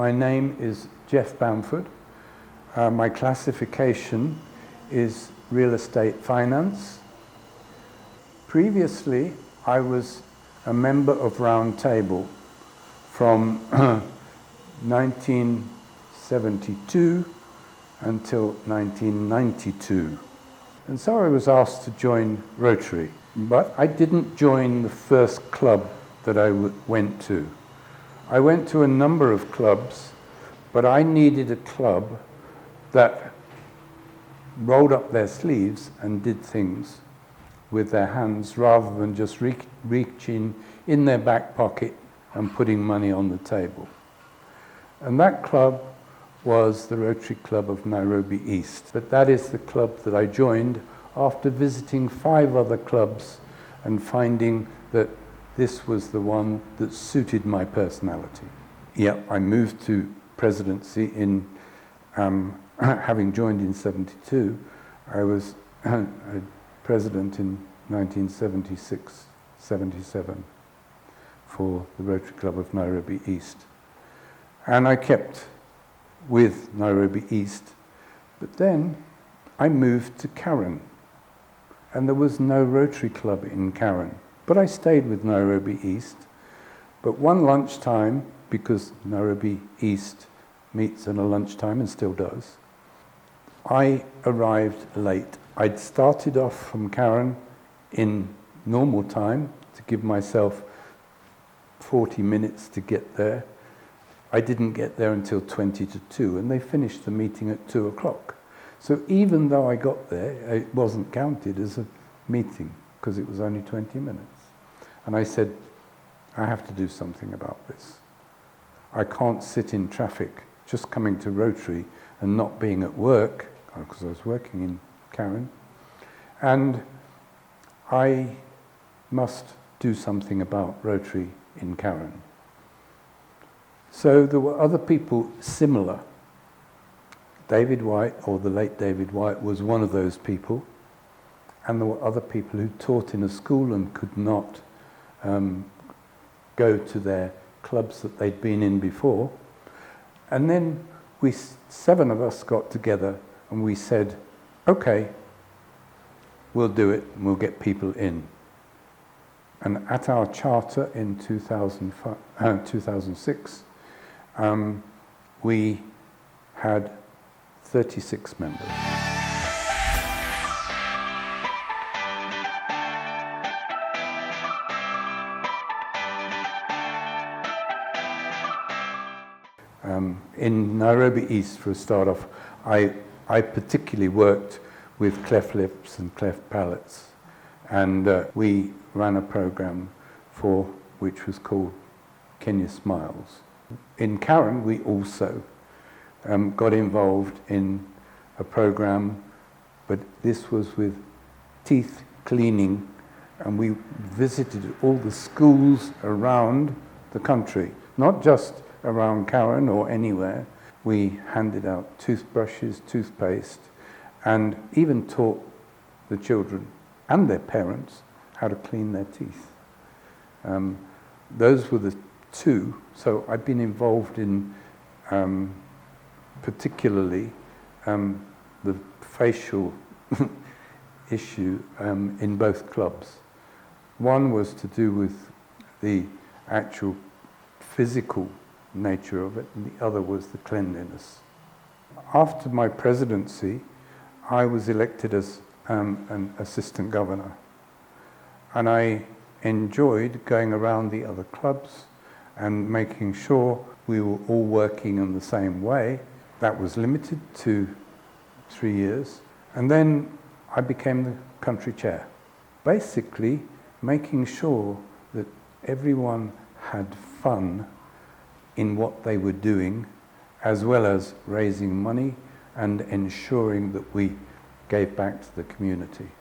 My name is Jeff Bamford. My classification is real estate finance. Previously, I was a member of Round Table from 1972 until 1992. And so I was asked to join Rotary. But I didn't join the first club that I went to. I went to a number of clubs, but I needed a club that rolled up their sleeves and did things with their hands rather than just reaching in their back pocket and putting money on the table. And that club was the Rotary Club of Nairobi East. But that is the club that I joined after visiting 5 other clubs and finding that this was the one that suited my personality. Yeah, I moved to presidency in, having joined in 72, I was president in 1976-77 for the Rotary Club of Nairobi East. And I kept with Nairobi East, but then I moved to Karen, and there was no Rotary Club in Karen. But I stayed with Nairobi East. But one lunchtime, because Nairobi East meets at a lunchtime and still does, I arrived late. I'd started off from Karen in normal time to give myself 40 minutes to get there. I didn't get there until 20 to 2, and they finished the meeting at 2 o'clock. So even though I got there, it wasn't counted as a meeting because it was only 20 minutes. And I said, I have to do something about this. I can't sit in traffic just coming to Rotary and not being at work, because I was working in Karen. And I must do something about Rotary in Karen. So there were other people similar. David White, or the late David White, was one of those people. And there were other people who taught in a school and could not go to their clubs that they'd been in before. And then 7 of us got together and we said, okay, we'll do it and we'll get people in. And at our charter in 2006, we had 36 members. In Nairobi East, for a start off, I particularly worked with cleft lips and cleft palates, and we ran a program which was called Kenya Smiles. In Karen, we also got involved in a program, but this was with teeth cleaning, and we visited all the schools around the country, not just around Karen or anywhere. We handed out toothbrushes, toothpaste, and even taught the children and their parents how to clean their teeth. Those were the 2. So I've been involved in particularly the facial issue in both clubs. One was to do with the actual physical nature of it, and the other was the cleanliness. After my presidency, I was elected as an assistant governor, and I enjoyed going around the other clubs and making sure we were all working in the same way. That was limited to 3 years, and then I became the country chair, basically making sure that everyone had fun in what they were doing, as well as raising money and ensuring that we gave back to the community.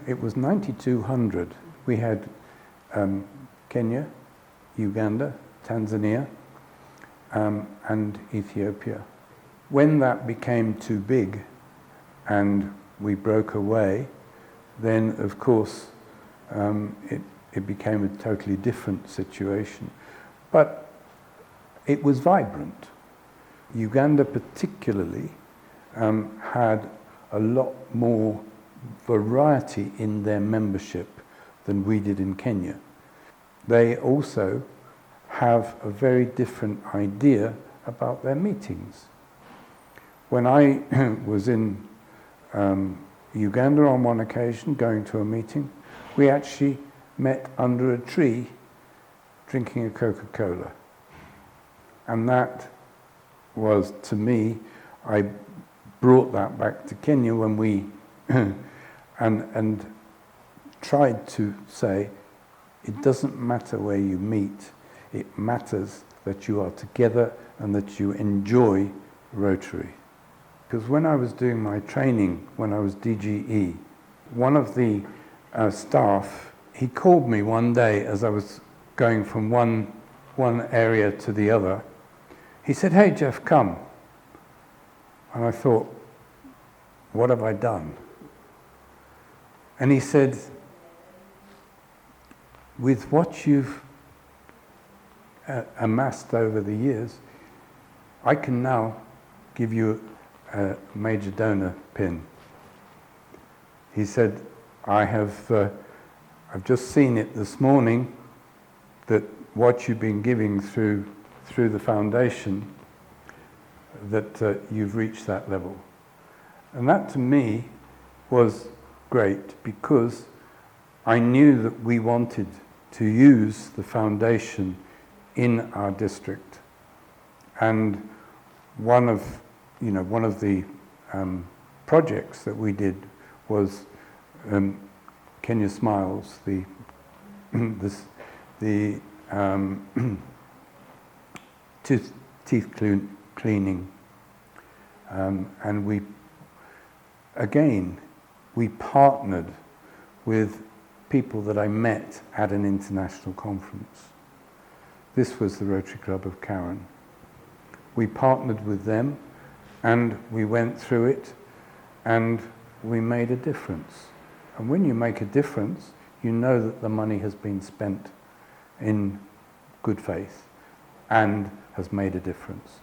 It was 9,200. We had Kenya, Uganda, Tanzania, and Ethiopia. When that became too big and we broke away, then of course it became a totally different situation. But it was vibrant. Uganda particularly had a lot more variety in their membership than we did in Kenya. They also have a very different idea about their meetings. When I was in Uganda on one occasion, going to a meeting, we actually met under a tree drinking a Coca-Cola. And that was, to me, I brought that back to Kenya when we and tried to say, it doesn't matter where you meet, it matters that you are together and that you enjoy Rotary. Because when I was doing my training, when I was DGE, one of the staff, he called me one day as I was going from one area to the other. He said, "Hey Jeff, come." And I thought, what have I done? And he said, with what you've amassed over the years, I can now give you a major donor pin. He said, I've just seen it this morning that what you've been giving through the foundation, that you've reached that level. And that to me was great, because I knew that we wanted to use the foundation in our district. And one of the projects that we did was Kenya Smiles, the teeth cleaning, and we partnered with people that I met at an international conference. This was the Rotary Club of Karen. We partnered with them, and we went through it, and we made a difference. And when you make a difference, you know that the money has been spent in good faith and has made a difference.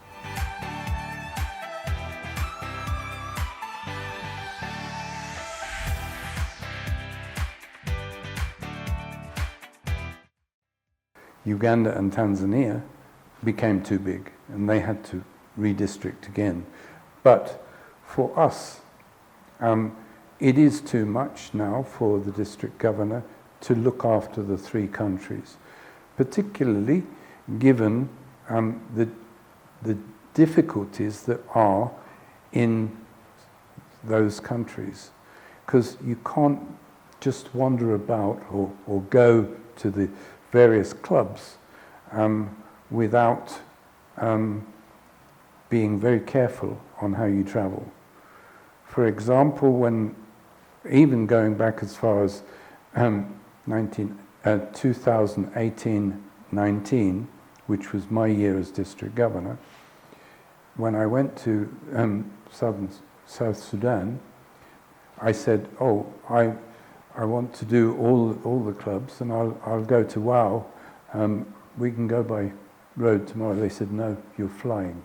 Uganda and Tanzania became too big, and they had to redistrict again. But for us, it is too much now for the district governor to look after the three countries, particularly given the difficulties that are in those countries. Because you can't just wander about or go to the various clubs without being very careful on how you travel. For example, even going back as far as 2018-19, which was my year as district governor, when I went to South Sudan, I said, I want to do all the clubs, and I'll go to WOW. We can go by road tomorrow. They said, no, you're flying.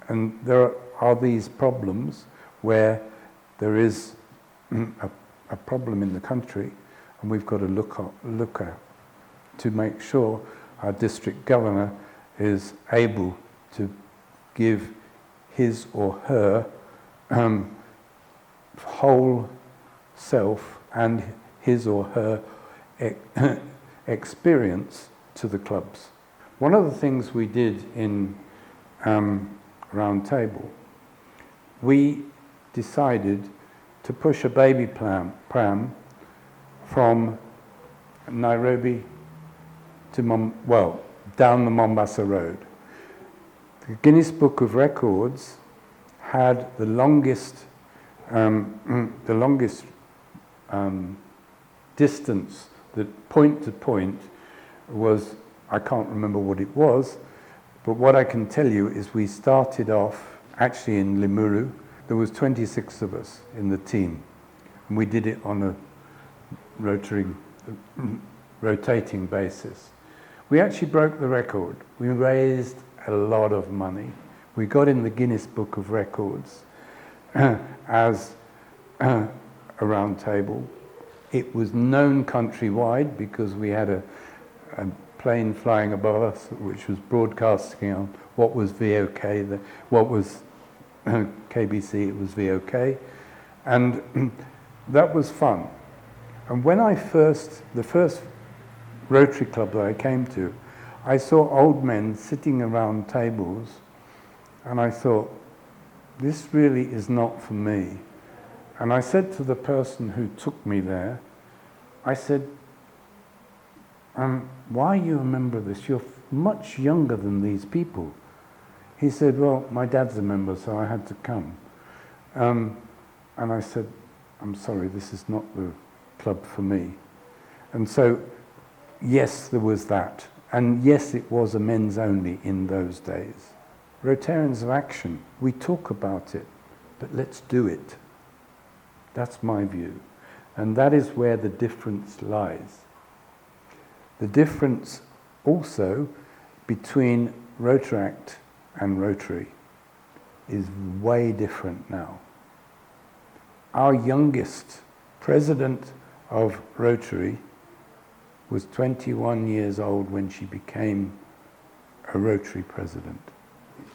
And there are these problems where there is a problem in the country, and we've got to look at to make sure our district governor is able to give his or her whole self and his or her experience to the clubs. One of the things we did in Round Table, we decided to push a baby pram from Nairobi to down the Mombasa Road. The Guinness Book of Records had the longest distance, that point to point was, I can't remember what it was, but what I can tell you is we started off actually in Limuru, There was 26 of us in the team, and we did it on a rotating basis. We actually broke the record. We raised a lot of money. We got in the Guinness Book of Records as a round table. It was known countrywide because we had a plane flying above us which was broadcasting on what was VOK, what was KBC, it was VOK, and that was fun. And when the first Rotary Club that I came to, I saw old men sitting around tables, and I thought, this really is not for me. And I said to the person who took me there, I said, why are you a member of this? You're much younger than these people. He said, well, my dad's a member, so I had to come. And I said, I'm sorry, this is not the club for me. And so, yes, there was that. And yes, it was a men's only in those days. Rotarians of Action, we talk about it, but let's do it. That's my view. And that is where the difference lies. The difference also between Rotaract and Rotary is way different now. Our youngest president of Rotary was 21 years old when she became a Rotary president.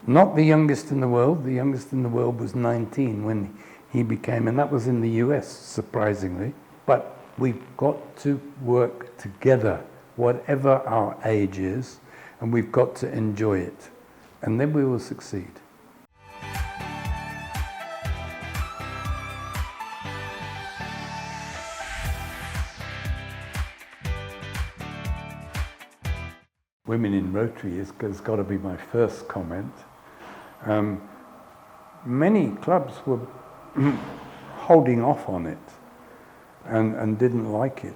Not the youngest in the world. The youngest in the world was 19 when he became, and that was in the US, surprisingly. But we've got to work together, whatever our age is, and we've got to enjoy it. And then we will succeed. Women in Rotary has got to be my first comment. Many clubs were holding off on it and didn't like it.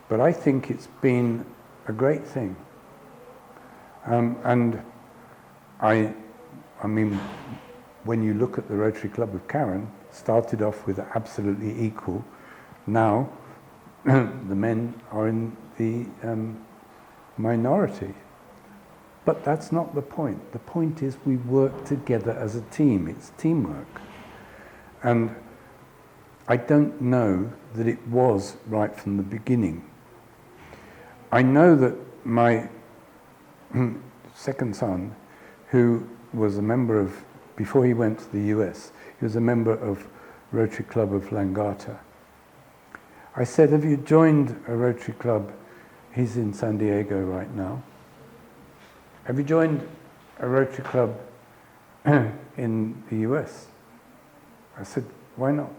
But I think it's been a great thing. And I mean, when you look at the Rotary Club of Karen, started off with absolutely equal. Now, the men are in the minority. But that's not the point. The point is we work together as a team. It's teamwork. And I don't know that it was right from the beginning. I know that my second son, who was a member of, before he went to the US, he was a member of Rotary Club of Langata. I said, have you joined a Rotary Club? He's in San Diego right now. Have you joined a Rotary Club in the US? I said, why not?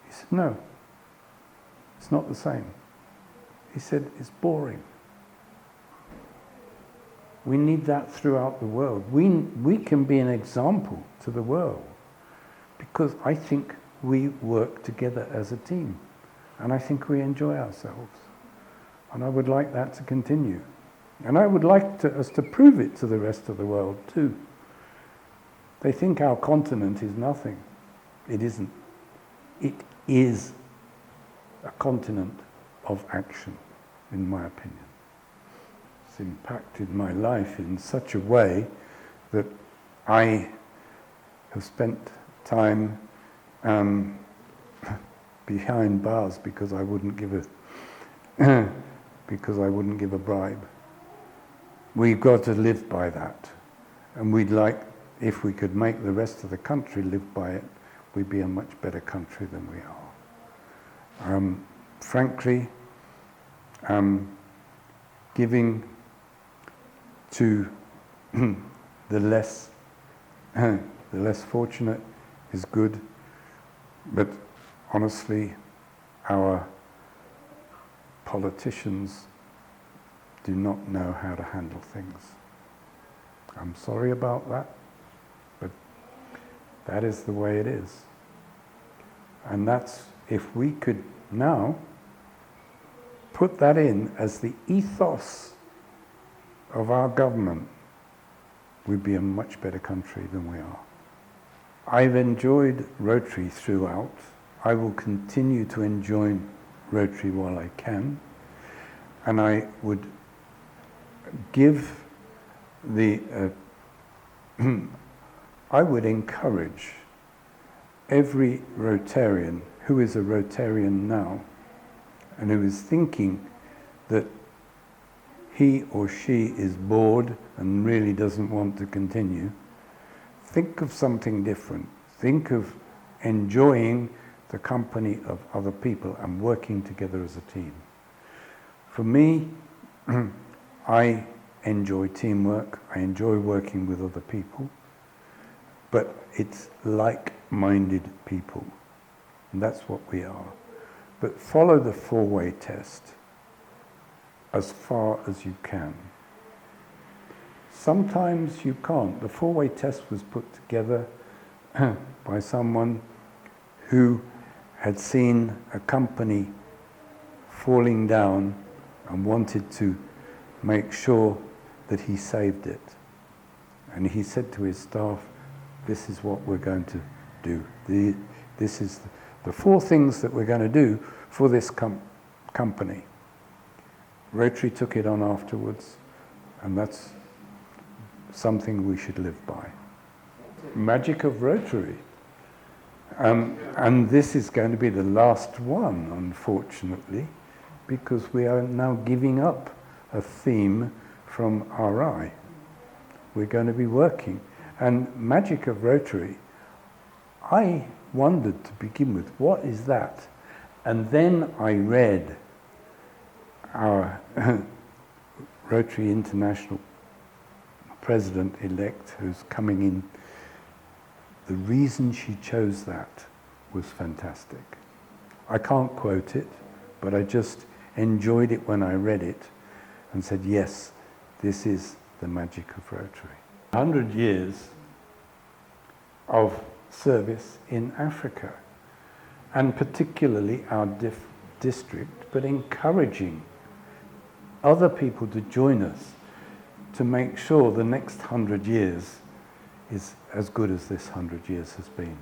He said, no, it's not the same. He said, it's boring. We need that throughout the world. We can be an example to the world because I think we work together as a team and I think we enjoy ourselves. And I would like that to continue. And I would like us to prove it to the rest of the world too. They think our continent is nothing. It isn't. It is a continent of action, in my opinion. It's impacted my life in such a way that I have spent time behind bars because I wouldn't give a bribe. We've got to live by that. And we'd like, if we could make the rest of the country live by it, we'd be a much better country than we are. Frankly, giving to the less fortunate is good, but honestly, our politicians do not know how to handle things. I'm sorry about that, but that is the way it is. And that's, if we could now put that in as the ethos of our government, we'd be a much better country than we are. I've enjoyed Rotary throughout. I will continue to enjoy Rotary while I can. And I would give the, I would encourage every Rotarian who is a Rotarian now and who is thinking that he or she is bored and really doesn't want to continue, think of something different. Think of enjoying the company of other people and working together as a team. For me, I enjoy teamwork. I enjoy working with other people, but it's like-minded people, and that's what we are. But follow the four-way test as far as you can. Sometimes you can't. The four-way test was put together by someone who had seen a company falling down and wanted to make sure that he saved it. And he said to his staff, this is what we're going to do. This is the four things that we're going to do for this company. Rotary took it on afterwards, and that's something we should live by. Magic of Rotary. And this is going to be the last one, unfortunately, because we are now giving up a theme from RI. We're going to be working. And Magic of Rotary, I wondered to begin with, what is that? And then I read our Rotary International President-elect who's coming in. The reason she chose that was fantastic. I can't quote it, but I just enjoyed it when I read it and said, yes, this is the magic of Rotary. 100 years of service in Africa, and particularly our district, but encouraging other people to join us to make sure the next 100 years is as good as this 100 years has been.